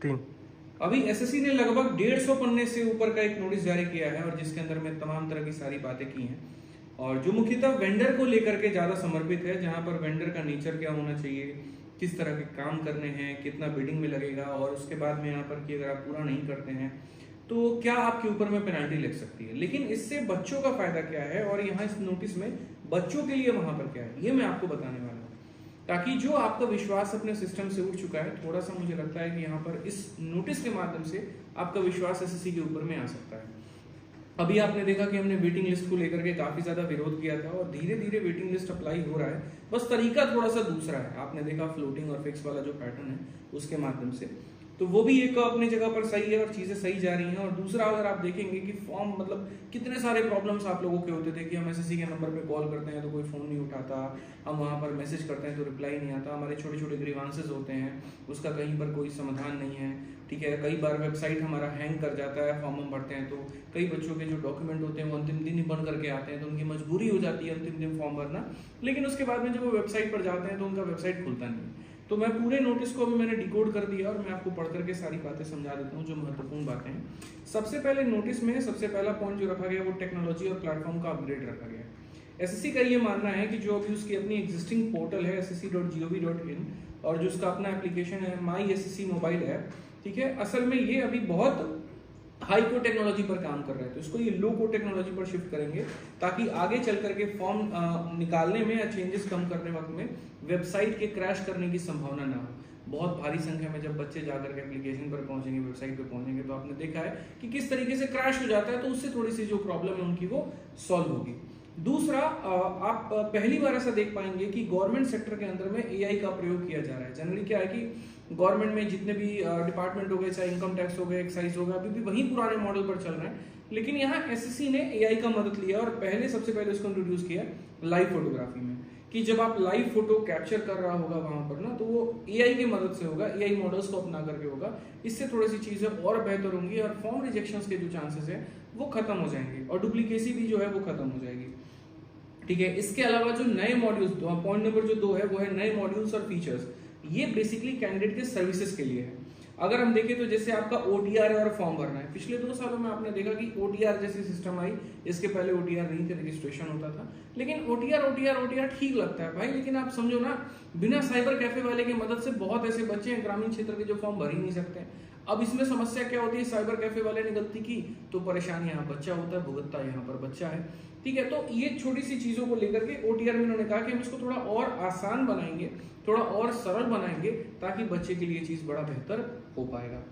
3। अभी एसएससी ने लगभग 150 पन्ने से ऊपर का एक नोटिस जारी किया है और जिसके अंदर में तमाम तरह की सारी बातें की हैं और जो मुख्यतः वेंडर को लेकर के ज़्यादा समर्पित है, जहां पर वेंडर का नेचर क्या होना चाहिए, किस तरह के काम करने हैं, कितना बिडिंग में लगेगा और उसके बाद में यहाँ पर कि अगर आप पूरा नहीं करते हैं तो क्या आपके ऊपर में पेनल्टी लग सकती है। लेकिन इससे बच्चों का फायदा क्या है और यहाँ इस नोटिस में बच्चों के लिए वहां पर क्या है, ये मैं आपको बताने वाला हूँ, ताकि जो आपका विश्वास अपने सिस्टम से उठ चुका है, थोड़ा सा मुझे लगता है कि यहाँ पर इस नोटिस के माध्यम से आपका विश्वास एसएससी के ऊपर में आ सकता है। अभी आपने देखा कि हमने वेटिंग लिस्ट को लेकर के काफी ज्यादा विरोध किया था और धीरे धीरे वेटिंग लिस्ट अप्लाई हो रहा है, बस तरीका थोड़ा सा दूसरा है। आपने देखा फ्लोटिंग और फिक्स वाला जो पैटर्न है उसके माध्यम से, तो वो भी एक अपनी जगह पर सही है और चीजें सही जा रही हैं। और दूसरा अगर आप देखेंगे कि फॉर्म मतलब कितने सारे प्रॉब्लम्स आप लोगों के होते थे कि हम एसएससी के नंबर पे कॉल करते हैं तो कोई फोन नहीं उठाता, हम वहां पर मैसेज करते हैं तो रिप्लाई नहीं आता, हमारे छोटे छोटे ग्रीवांसेस होते हैं उसका कहीं पर कोई समाधान नहीं है, ठीक है। कई बार वेबसाइट हमारा हैंग कर जाता है, फॉर्म हम भरते हैं तो कई बच्चों के जो डॉक्यूमेंट होते हैं वो अंतिम दिन ही बन करके आते हैं, तो उनकी मजबूरी हो जाती है अंतिम दिन फॉर्म भरना, लेकिन उसके बाद में जब वो वेबसाइट पर जाते हैं तो उनका वेबसाइट खुलता नहीं है। तो मैं पूरे नोटिस को अभी मैंने डिकोड कर दिया और मैं आपको पढ़ करके सारी बातें समझा देता हूँ जो महत्वपूर्ण बातें हैं। सबसे पहले नोटिस में सबसे पहला पॉइंट जो रखा गया वो टेक्नोलॉजी और प्लेटफॉर्म का अपग्रेड रखा गया। एसएससी का ये मानना है कि जो अभी उसकी अपनी एग्जिस्टिंग पोर्टल है ssc.gov.in और जो उसका अपना एप्लीकेशन है माई एसएससी मोबाइल ऐप, ठीक है, असल में ये अभी बहुत हाई कोड टेक्नोलॉजी पर काम कर रहे हैं, तो इसको ये लो कोड टेक्नोलॉजी पर शिफ्ट करेंगे ताकि आगे चल करके फॉर्म निकालने में या चेंजेस कम करने वक्त में वेबसाइट के क्रैश करने की संभावना ना हो। बहुत भारी संख्या में जब बच्चे जाकर के एप्लीकेशन पर पहुंचेंगे, वेबसाइट पर पहुंचेंगे, तो आपने देखा है कि किस तरीके से क्रैश हो जाता है, तो उससे थोड़ी सी जो प्रॉब्लम है उनकी वो सॉल्व होगी। दूसरा, आप पहली बार ऐसा देख पाएंगे कि गवर्नमेंट सेक्टर के अंदर में एआई का प्रयोग किया जा रहा है। जनरली क्या है कि गवर्नमेंट में जितने भी डिपार्टमेंट हो गए, चाहे इनकम टैक्स हो गए, एक्साइज हो गया, अभी भी वही पुराने मॉडल पर चल रहे हैं, लेकिन यहाँ एसएससी ने एआई का मदद लिया और सबसे पहले उसको इंट्रोड्यूस किया लाइव फोटोग्राफी में, कि जब आप लाइव फोटो कैप्चर कर रहा होगा वहां पर ना, तो वो एआई की मदद से होगा, एआई मॉडल्स को अपना करके होगा। इससे थोड़ी सी चीजें और बेहतर होंगी और फॉर्म रिजेक्शंस के जो चांसेस है वो खत्म हो जाएंगे और डुप्लीकेसी भी जो है वो खत्म हो जाएगी, ठीक है। इसके अलावा जो नए मॉड्यूल्स, पॉइंट नंबर जो 2 है वो है नए मॉड्यूल्स और फीचर्स। ये बेसिकली कैंडिडेट के सर्विसेज के लिए है। अगर हम देखें तो जैसे आपका ओटीआर है और फॉर्म भरना है, पिछले 2 सालों में आपने देखा कि ओटीआर जैसी सिस्टम आई, इसके पहले ओटीआर नहीं थे, रजिस्ट्रेशन होता था, लेकिन ओटीआर ठीक लगता है भाई, लेकिन आप समझो ना, बिना साइबर कैफे वाले की मदद से बहुत ऐसे बच्चे हैं ग्रामीण क्षेत्र के जो फॉर्म भर ही नहीं सकते। अब इसमें समस्या क्या होती है, साइबर कैफे वाले ने गलती की तो परेशानी यहाँ बच्चा होता है, भुगतता यहाँ पर बच्चा है, ठीक है। तो ये छोटी सी चीजों को लेकर के ओटीआर में उन्होंने कहा कि हम इसको थोड़ा और आसान बनाएंगे, थोड़ा और सरल बनाएंगे, ताकि बच्चे के लिए चीज बड़ा बेहतर हो पाएगा।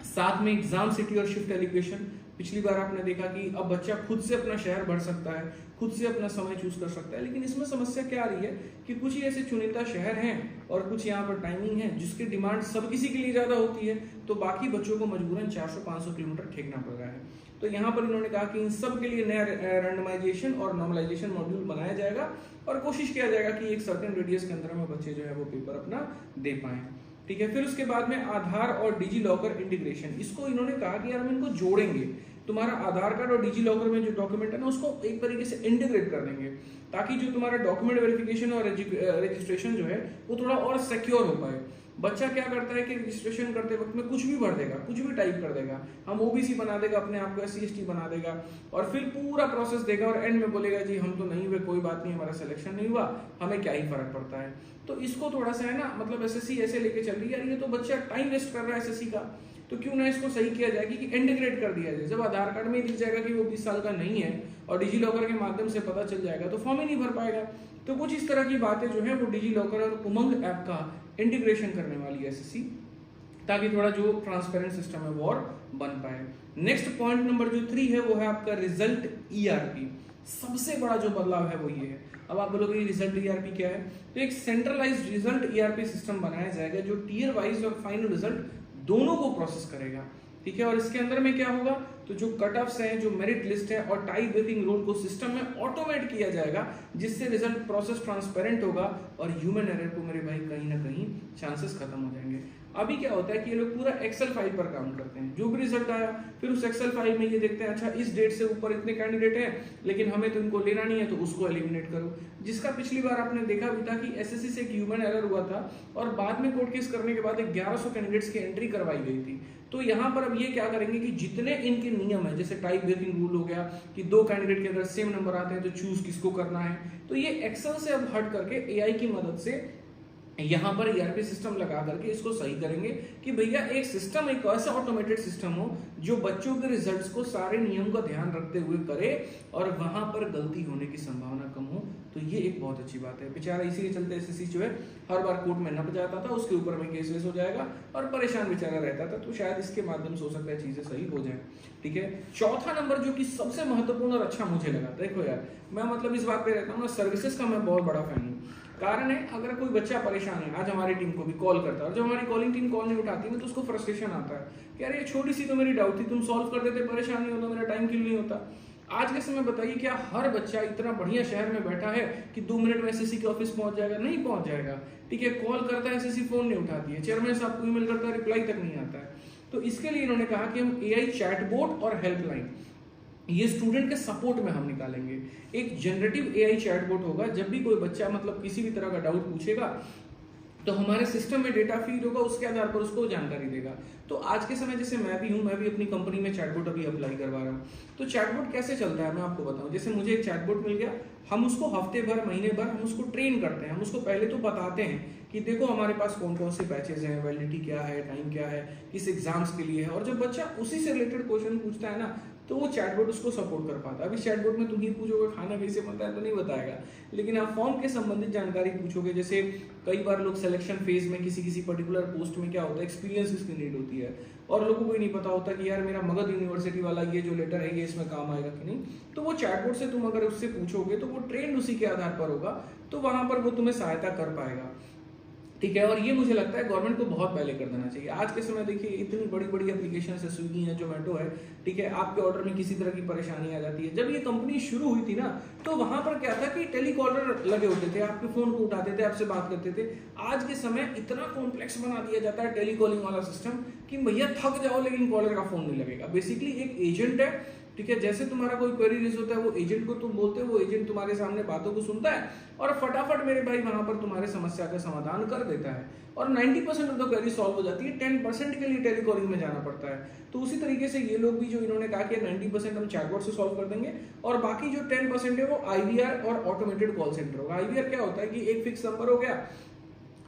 साथ में एग्जाम सिटी और शिफ्ट एलोकेशन, पिछली बार आपने देखा कि अब बच्चा खुद से अपना शहर भर सकता है, खुद से अपना समय चूज कर सकता है, लेकिन इसमें समस्या क्या आ रही है कि कुछ ही ऐसे चुनिंदा शहर हैं और कुछ यहाँ पर टाइमिंग है जिसकी डिमांड सब किसी के लिए ज्यादा होती है, तो बाकी बच्चों को मजबूरन 400-500 किलोमीटर ठेकना पड़ रहा है। तो यहाँ पर इन्होंने कहा कि इन सब के लिए नया रैंडमाइजेशन और नॉर्मलाइजेशन मॉड्यूल बनाया जाएगा और कोशिश किया जाएगा कि एक सर्टेन रेडियस के अंदर में बच्चे जो है वो पेपर अपना दे पाए, ठीक है। फिर उसके बाद में आधार और डिजी लॉकर इंटीग्रेशन, इसको इन्होंने कहा कि यार हम इनको जोड़ेंगे, तुम्हारा आधार कार्ड और डिजी लॉकर में जो डॉक्यूमेंट है ना उसको एक तरीके से इंटीग्रेट कर देंगे, ताकि जो तुम्हारा डॉक्यूमेंट वेरिफिकेशन और रजिस्ट्रेशन जो है वो थोड़ा और सिक्योर हो पाए। बच्चा क्या करता है कि रजिस्ट्रेशन करते वक्त में कुछ भी भर देगा, कुछ भी टाइप कर देगा, हम ओबीसी बना देगा, अपने आप को SC/ST बना देगा और फिर पूरा प्रोसेस देगा और एंड में बोलेगा जी हम तो नहीं हुए, कोई बात नहीं, हमारा सिलेक्शन नहीं हुआ, हमें क्या ही फर्क पड़ता है। तो इसको थोड़ा सा है ना, मतलब एसएससी ऐसे लेके चल रही है यार, ये तो बच्चा टाइम वेस्ट कर रहा है एसएससी का, तो क्यों ना इसको सही किया जाए कि इंटीग्रेट कर दिया जाए। जब आधार कार्ड में दिख जाएगा कि वो 20 साल का नहीं है और डिजी लॉकर के माध्यम से पता चल जाएगा तो फॉर्म ही नहीं भर पाएगा। तो कुछ इस तरह की बातें जो है वो डिजी लॉकर और उमंग ऐप का इंटीग्रेशन करने वाली है एसएससी, ताकि थोड़ा जो ट्रांसपेरेंट सिस्टम है वो और बन पाए। नेक्स्ट पॉइंट नंबर जो 3 है वो है आपका रिजल्ट ईआरपी। सबसे बड़ा जो बदलाव है वो ये है। अब आप बोलोगे रिजल्ट ईआरपी क्या है, तो एक सेंट्रलाइज्ड रिजल्ट ईआरपी सिस्टम बनाया जाएगा जो टीयर वाइज और फाइनल रिजल्ट दोनों को प्रोसेस करेगा, ठीक है। और इसके अंदर में क्या होगा, तो जो कट ऑफ्स हैं, जो मेरिट लिस्ट है और टाई ब्रेकिंग रूल को सिस्टम में ऑटोमेट किया जाएगा, जिससे रिजल्ट प्रोसेस ट्रांसपेरेंट होगा और ह्यूमन एरर को मेरे भाई कहीं ना कहीं चांसेस खत्म हो जाएंगे। अभी क्या होता है कि ये लोग पूरा एक्सेल फाइल पर काम करते हैं, जो भी रिजल्ट आया फिर उस एक्सेल फाइल में ये देखते हैं अच्छा इस डेट से ऊपर इतने कैंडिडेट हैं लेकिन हमें तो इनको लेना नहीं है तो उसको एलिमिनेट करो। जिसका पिछली बार आपने देखा भी था कि एसएससी से एक ह्यूमन एरर हुआ था और बाद में कोर्ट केस करने के बाद 1100 कैंडिडेट्स की एंट्री करवाई गई थी। तो यहाँ पर अब ये क्या करेंगे कि जितने इनके नियम है, जैसे टाइप ब्रेकिंग रूल हो गया कि 2 कैंडिडेट के अगर सेम नंबर आते हैं तो चूज किसको करना है, तो ये एक्सेल से अब हट करके एआई की मदद से यहाँ पर ईआरपी सिस्टम लगा करके इसको सही करेंगे कि भैया एक सिस्टम, एक ऐसा ऑटोमेटेड सिस्टम हो जो बच्चों के रिजल्ट्स को सारे नियम का ध्यान रखते हुए करे और वहां पर गलती होने की संभावना कम हो। तो ये एक बहुत अच्छी बात है। बेचारा इसी चलते एसएससी जो है हर बार कोर्ट में नप जाता था, उसके ऊपर में केस हो जाएगा और परेशान बेचारा रहता था। तो शायद इसके माध्यम से हो सकता है चीजें सही हो जाए। ठीक है, चौथा नंबर जो कि सबसे महत्वपूर्ण और अच्छा मुझे लगा, देखो यार मैं मतलब इस बात पे रहता हूँ, सर्विसेज का मैं बहुत बड़ा फैन हूँ। कारण है अगर कोई बच्चा परेशान है, आज हमारी टीम को भी कॉल करता है और जब हमारी कॉलिंग टीम कॉल नहीं उठाती है तो उसको फ्रस्ट्रेशन आता है कि यार ये छोटी सी तो मेरी डाउट थी, तुम सॉल्व कर देते, परेशान नहीं होता, मेरा टाइम किल नहीं होता। आज के समय बताइए क्या हर बच्चा इतना बढ़िया शहर में बैठा है कि 2 मिनट में एसएससी के ऑफिस पहुंच जाएगा? नहीं पहुंच जाएगा। ठीक है, कॉल करता है एसएससी फोन नहीं उठाती है, चेयरमैन साहब को ईमेल करता है रिप्लाई तक नहीं आता है। तो इसके लिए इन्होंने कहा कि हम एआई चैटबॉट और हेल्पलाइन ये स्टूडेंट के सपोर्ट में हम निकालेंगे। एक जनरेटिव एआई चैटबॉट होगा, जब भी कोई बच्चा मतलब किसी भी तरह का डाउट पूछेगा तो हमारे सिस्टम में डेटा फीड होगा, उसके आधार पर उसको जानकारी देगा। तो आज के समय जैसे मैं भी हूं, मैं भी अपनी कंपनी में चैटबॉट अभी अप्लाई करवा रहा हूं। तो चैटबॉट कैसे चलता है मैं आपको बताऊं। जैसे मुझे एक चैटबॉट मिल गया, हम उसको हफ्ते भर महीने भर हम उसको ट्रेन करते हैं। हम उसको पहले तो बताते हैं कि देखो हमारे पास कौन कौन से बैचेज हैं, वैलिडिटी क्या है, टाइम क्या है, किस एग्जाम्स के लिए है, और जब बच्चा उसी से रिलेटेड क्वेश्चन पूछता है ना तो वो चैटबॉट उसको सपोर्ट कर पाता है। अभी चैटबॉट में तुम ही पूछोगे खाना कैसे बनता है तो नहीं बताएगा, लेकिन आप फॉर्म के संबंधित जानकारी पूछोगे। जैसे कई बार लोग सिलेक्शन फेज में किसी पर्टिकुलर पोस्ट में क्या होता है, एक्सपीरियंस की नीड होती है और लोगों को ही नहीं पता होता कि यार मेरा मगध यूनिवर्सिटी वाला ये जो लेटर है ये इसमें काम आएगा कि नहीं। तो वो चैटबॉट से तुम अगर उससे पूछोगे तो वो ट्रेंड उसी के आधार पर होगा, तो वहां पर वो तुम्हें सहायता कर पाएगा। ठीक है, और ये मुझे लगता है गवर्नमेंट को बहुत पहले कर देना चाहिए। आज के समय देखिए इतनी बड़ी बड़ी एप्लीकेशन है, स्विगी है, जोमेटो है, ठीक है, आपके ऑर्डर में किसी तरह की परेशानी आ जाती है। जब ये कंपनी शुरू हुई थी ना तो वहां पर क्या था कि टेलीकॉलर लगे होते थे, आपके फोन को उठाते थे, आपसे बात करते थे। आज के समय इतना कॉम्प्लेक्स बना दिया जाता है टेलीकॉलिंग वाला सिस्टम कि भैया थक जाओ लेकिन कॉलर का फोन नहीं लगेगा। बेसिकली एक एजेंट है, ठीक है, जैसे तुम्हारा कोई क्वेरी रेज होता है वो एजेंट को तुम बोलते हो, वो एजेंट तुम्हारे सामने बातों को सुनता है और फटाफट मेरे भाई वहां पर तुम्हारे समस्या का समाधान कर देता है और 90% ऑफ द क्वेरी सॉल्व हो जाती है। 10% के लिए टेलीकॉलिंग में जाना पड़ता है। तो उसी तरीके से ये लोग भी जो इन्होंने कहा कि 90% हम चैटबॉट से सॉल्व कर देंगे और बाकी जो 10% है वो आईवीआर और ऑटोमेटेड कॉल सेंटर होगा। आईवीआर क्या होता है कि एक फिक्स नंबर हो गया,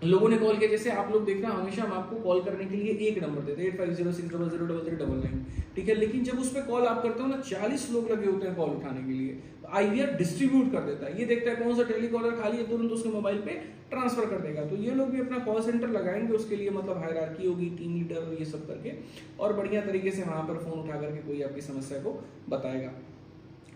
लोगों ने कॉल किया, जैसे आप लोग देखना हमेशा हम आपको कॉल करने के लिए एक नंबर देते हैं 8506000399, ठीक है, लेकिन जब उस पर कॉल आप करते हो ना 40 लोग लगे होते हैं कॉल उठाने के लिए। तो आईवीआर डिस्ट्रीब्यूट कर देता है, ये देखता है कौन सा टेलीकॉलर खाली है तुरंत उसके मोबाइल पे ट्रांसफर कर देगा। तो ये लोग भी अपना कॉल सेंटर लगाएंगे, उसके लिए मतलब हायरार्की होगी, टीम लीडर और ये सब करके, और बढ़िया तरीके से वहां पर फोन उठा करके कोई आपकी समस्या को बताएगा।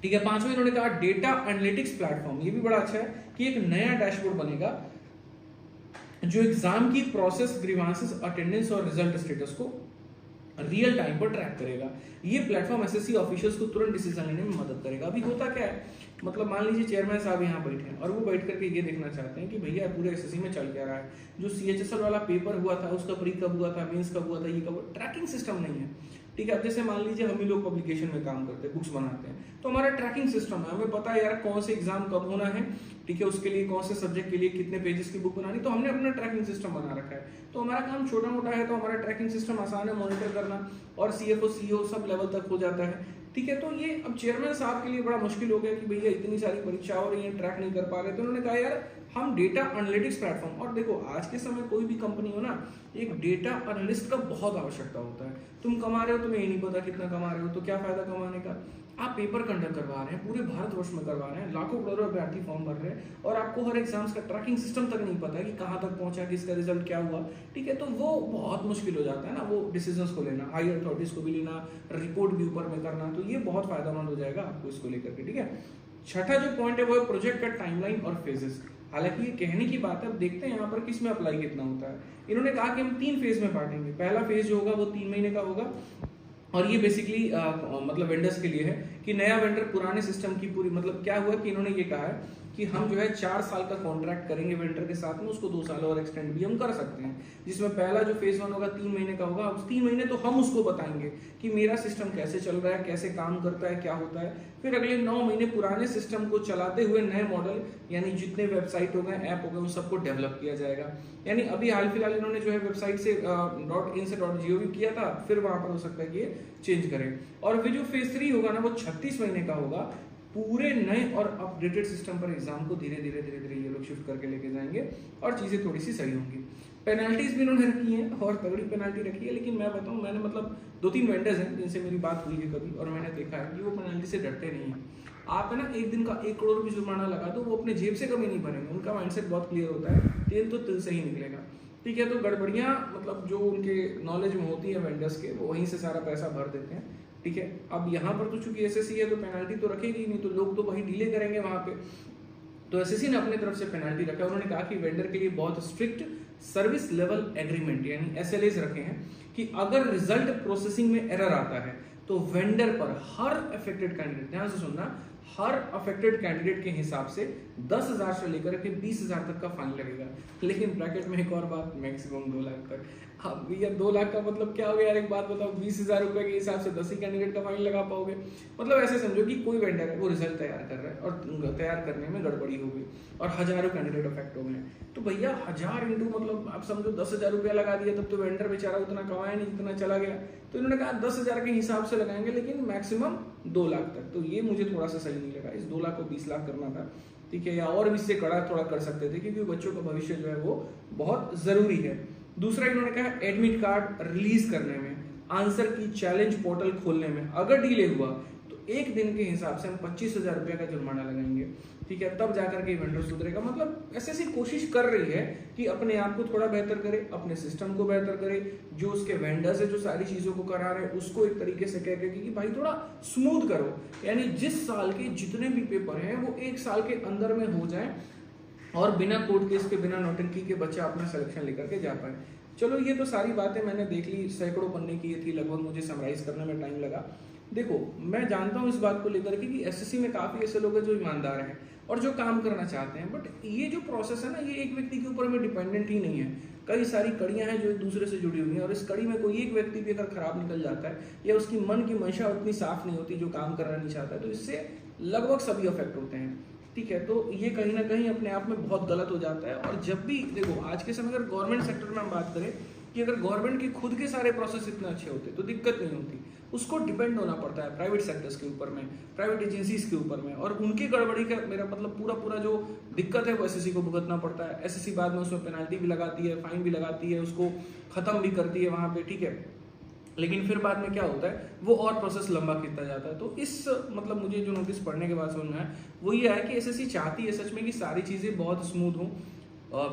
ठीक है, 5वां इन्होंने कहा डेटा एनालिटिक्स प्लेटफॉर्म। ये भी बड़ा अच्छा है कि एक नया डैशबोर्ड बनेगा जो एग्जाम की प्रोसेस, ग्रीवांसेस, अटेंडेंस और रिजल्ट स्टेटस को रियल टाइम पर ट्रैक करेगा। ये प्लेटफॉर्म एसएससी ऑफिशियल्स को तुरंत डिसीजन लेने में मदद करेगा। अभी होता क्या है, मतलब मान लीजिए चेयरमैन साहब यहाँ बैठे हैं और वो बैठ करके ये देखना चाहते हैं कि भैया पूरे एसएससी में चल क्या रहा है, जो सीएचएसएल वाला पेपर हुआ था उसका प्री कब हुआ था, मेंस कब हुआ था, ये कब, ट्रैकिंग सिस्टम नहीं है। ठीक है, अब जैसे मान लीजिए हम ही लोग पब्लिकेशन में काम करते हैं, बुक्स बनाते हैं, तो हमारा ट्रैकिंग सिस्टम है, हमें पता है यार कौन से एग्जाम कब होना है, ठीक है, उसके लिए कौन से सब्जेक्ट के लिए कितने पेजेस की बुक बनानी, तो हमने अपना ट्रैकिंग सिस्टम बना रखा है। तो हमारा काम छोटा मोटा है तो हमारा ट्रैकिंग सिस्टम आसान है मॉनिटर करना, और सीएफओ सीईओ सब लेवल तक हो जाता है। ठीक है, तो ये अब चेयरमैन साहब के लिए बड़ा मुश्किल हो गया कि भैया इतनी सारी परीक्षा हो रही है, ट्रैक नहीं कर पा रहे। तो उन्होंने कहा यार हम डेटा एनालिटिक्स प्लेटफॉर्म, और देखो आज के समय कोई भी कंपनी हो ना, एक डेटा एनालिस्ट का बहुत आवश्यकता होता है। तुम कमा रहे हो, तुम्हें ये नहीं पता कितना कमा रहे हो, तो क्या फायदा कमाने का। आप पेपर कंडक्ट करवा रहे हैं, पूरे भारतवर्ष में करवा रहे हैं, लाखों करोड़ों अभ्यर्थी फॉर्म भर रहे हैं और आपको हर एग्जाम्स का ट्रैकिंग सिस्टम तक नहीं पता है कि कहाँ तक पहुंचा, किसका रिजल्ट क्या हुआ। ठीक है, तो वो बहुत मुश्किल हो जाता है ना वो डिसीजंस को लेना, हाई अथॉरिटीज को भी लेना, रिपोर्ट भी ऊपर में करना, तो ये बहुत फायदेमंद हो जाएगा आपको इसको लेकर के। ठीक है, छठा जो पॉइंट है वो है प्रोजेक्ट का टाइमलाइन और फेजेस। हालांकि ये कहने की बात है, अब देखते हैं यहाँ पर किस में अप्लाई कितना होता है। इन्होंने कहा कि हम 3 फेज में बांटेंगे। पहला फेज जो होगा वो 3 महीने का होगा और ये बेसिकली मतलब वेंडर्स के लिए है कि नया वेंडर पुराने सिस्टम की पूरी, मतलब क्या हुआ कि इन्होंने ये कहा है कि हम जो है 4 साल का कॉन्ट्रैक्ट करेंगे वेंडर के साथ में, उसको 2 साल और एक्सटेंड भी हम कर सकते हैं, जिसमें पहला जो फेज 1 होगा 3 महीने का होगा। उस 3 महीने तो हम उसको बताएंगे कि मेरा सिस्टम कैसे चल रहा है, कैसे काम करता है, क्या होता है। फिर अगले 9 महीने पुराने सिस्टम को चलाते हुए नए मॉडल यानी जितने वेबसाइट हो गए, ऐप हो गए, उन सबको डेवलप किया जाएगा। यानी अभी हाल फिलहाल इन्होंने जो है वेबसाइट से .in से .gov किया था, फिर वहां पर हो सकता है कि ये चेंज करें। और फिर जो फेज 3 होगा ना वो 36 महीने का होगा, पूरे नए और अपडेटेड सिस्टम पर एग्जाम को धीरे धीरे ये लोग शिफ्ट करके लेके जाएंगे और चीजें थोड़ी सी सही होंगी। पेनाल्टीज भी इन्होंने रखी है और तगड़ी पेनाल्टी रखी है, लेकिन मैं बताऊं, मैंने मतलब 2-3 वेंडर्स हैं जिनसे मेरी बात हुई है कभी, और मैंने देखा है कि वो पेनाल्टी से डरते नहीं है। आप है ना एक दिन का 1 करोड़ भी जुर्माना लगा दो, वो अपने जेब से कभी नहीं भरेंगे, उनका माइंडसेट बहुत क्लियर होता है, तेल तो तिल से ही निकलेगा। ठीक है, तो गड़बड़ियाँ मतलब जो उनके नॉलेज में होती है वेंडर्स के, वो वहीं से सारा पैसा भर देते हैं। ठीक है, अब यहाँ पर तो चूंकि एसएससी है तो पेनाल्टी तो रखेगी ही नहीं, तो लोग तो वही डीले करेंगे वहां पे। तो एसएससी ने अपनी तरफ से पेनाल्टी रखा। उन्होंने कहा कि वेंडर के लिए बहुत स्ट्रिक्ट सर्विस लेवल एग्रीमेंट यानी एसएलएस रखे हैं कि अगर रिजल्ट प्रोसेसिंग में एरर आता है तो वेंडर पर हर अफेक्टेड कैंडिडेट, ध्यान से सुनना, हर अफेक्टेड कैंडिडेट के हिसाब से 10,000 से लेकर के 20,000 तक का फाइन लगेगा। लेकिन ब्रैकेट में एक और बात, मैक्सिमम 2 लाख तक। अब भैया 2 लाख का मतलब क्या हो गया यार, एक बात बताओ, 20,000 रुपए के हिसाब से 10 ही कैंडिडेट का फाइन लगा पाओगे? मतलब ऐसे समझो कि कोई वेंडर है वो रिजल्ट तैयार कर रहा है और तैयार करने में गड़बड़ी हो गई और हजारों कैंडिडेट अफेक्ट हो गए, तो भैया 1000 इंटू मतलब आप समझो 10,000 रुपया लगा दिया, तब तो वेंडर बेचारा उतना कमाया नहीं जितना चला गया। तो इन्होंने कहा 10,000 के हिसाब से लगाएंगे, लेकिन मैक्सिमम 2 लाख तक। तो ये मुझे थोड़ा सा सही नहीं लगा, इस 2 लाख को 20 लाख करना था। ठीक है, या और भी इससे कड़ा थोड़ा कर सकते थे, क्योंकि बच्चों का भविष्य जो है वो बहुत जरूरी है। दूसरा इन्होंने कहा एडमिट कार्ड रिलीज करने में, आंसर की चैलेंज पोर्टल खोलने में अगर डिले हुआ तो 1 दिन के हिसाब से हम 25,000 रुपया का जुर्माना लगाएंगे। ठीक है, तब जाकर के वेंडर सुधरेगा। मतलब ऐसी कोशिश कर रही है कि अपने आप को थोड़ा बेहतर करे, अपने सिस्टम को बेहतर करे, जो उसके वेंडर्स है जो सारी चीजों को करा रहे हैं उसको एक तरीके से कह के कि भाई थोड़ा स्मूथ करो, यानी जिस साल के जितने भी पेपर हैं वो 1 साल के अंदर में हो जाए और बिना कोर्ट केस के, बिना नौटंकी के बच्चा अपना सिलेक्शन लेकर के जा पाए। चलो ये तो सारी बातें मैंने देख ली, सैकड़ों पन्ने की ये थी, लगभग मुझे समराइज करने में टाइम लगा। देखो, मैं जानता हूँ इस बात को लेकर के कि एसएससी में काफी ऐसे लोग हैं जो ईमानदार हैं और जो काम करना चाहते हैं, बट ये जो प्रोसेस है ना, ये एक व्यक्ति के ऊपर में डिपेंडेंट ही नहीं है। कई सारी कड़ियां हैं जो एक दूसरे से जुड़ी हुई हैं, और इस कड़ी में कोई एक व्यक्ति भी अगर खराब निकल जाता है या उसकी मन की मंशा उतनी साफ नहीं होती, जो काम करना नहीं चाहता है, तो इससे लगभग सभी अफेक्ट होते हैं। ठीक है, तो ये कहीं ना कहीं अपने आप में बहुत गलत हो जाता है। और जब भी देखो, आज के समय अगर गवर्नमेंट सेक्टर में हम बात करें कि अगर गवर्नमेंट के खुद के सारे प्रोसेस इतने अच्छे होते तो दिक्कत नहीं होती, उसको डिपेंड होना पड़ता है प्राइवेट सेक्टर्स के ऊपर में, प्राइवेट एजेंसीज के ऊपर में, और उनकी गड़बड़ी का मेरा मतलब पूरा जो दिक्कत है वो एसएससी को भुगतना पड़ता है। एसएससी बाद में उसमें पेनाल्टी भी लगाती है, फाइन भी लगाती है, उसको खत्म भी करती है वहां पे। ठीक है, लेकिन फिर बाद में क्या होता है, वो और प्रोसेस लंबा खींचता जाता है। तो इस मतलब मुझे जो नोटिस पढ़ने के बाद समझ में आया वो ये है कि एसएससी चाहती है सच में कि सारी चीजें बहुत स्मूथ हों,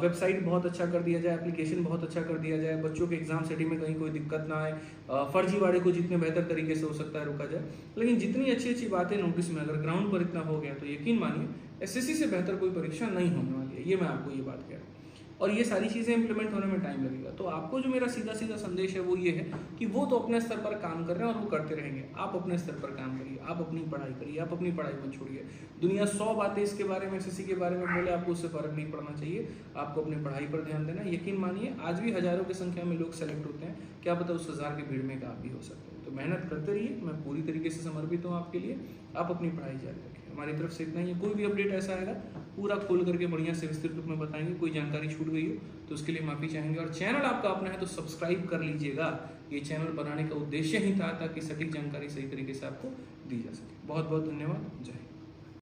वेबसाइट बहुत अच्छा कर दिया जाए, एप्लीकेशन बहुत अच्छा कर दिया जाए, बच्चों के एग्जाम सेटिंग में कहीं कोई दिक्कत ना आए, फर्जीवाड़े को जितने बेहतर तरीके से हो सकता है रोका जाए। लेकिन जितनी अच्छी अच्छी बातें नोटिस में अगर ग्राउंड पर इतना हो गया तो यकीन मानिए एसएससी से बेहतर कोई परीक्षा नहीं होने वाली है, ये मैं आपको ये बात कह रहा हूँ। और ये सारी चीजें इंप्लीमेंट होने में टाइम लगेगा। तो आपको जो मेरा सीधा सीधा संदेश है वो ये है कि वो तो अपने स्तर पर काम कर रहे हैं और वो करते रहेंगे, आप अपने स्तर पर काम करिए, आप अपनी पढ़ाई करिए, आप अपनी पढ़ाई मत छोड़िए। दुनिया 100 बातें इसके बारे में, एसएससी के बारे में बोले, आपको उससे फर्क नहीं पड़ना चाहिए, आपको अपनी पढ़ाई पर ध्यान देना। यकीन मानिए आज भी हजारों की संख्या में लोग सेलेक्ट होते हैं, क्या पता उस 1000 की भीड़ में आप भी हो सकते हैं। तो मेहनत करते रहिए, मैं पूरी तरीके से समर्पित हूँ आपके लिए, आप अपनी पढ़ाई जारी रखें। हमारी तरफ से इतना ही है, कोई भी अपडेट ऐसा आएगा पूरा खोल करके बढ़िया से विस्तृत रूप में बताएंगे। कोई जानकारी छूट गई हो तो उसके लिए माफी चाहेंगे। और चैनल आपका अपना है तो सब्सक्राइब कर लीजिएगा, ये चैनल बनाने का उद्देश्य ही था ताकि सटीक जानकारी सही तरीके से आपको दी जा सके। बहुत बहुत धन्यवाद, जय हिंद।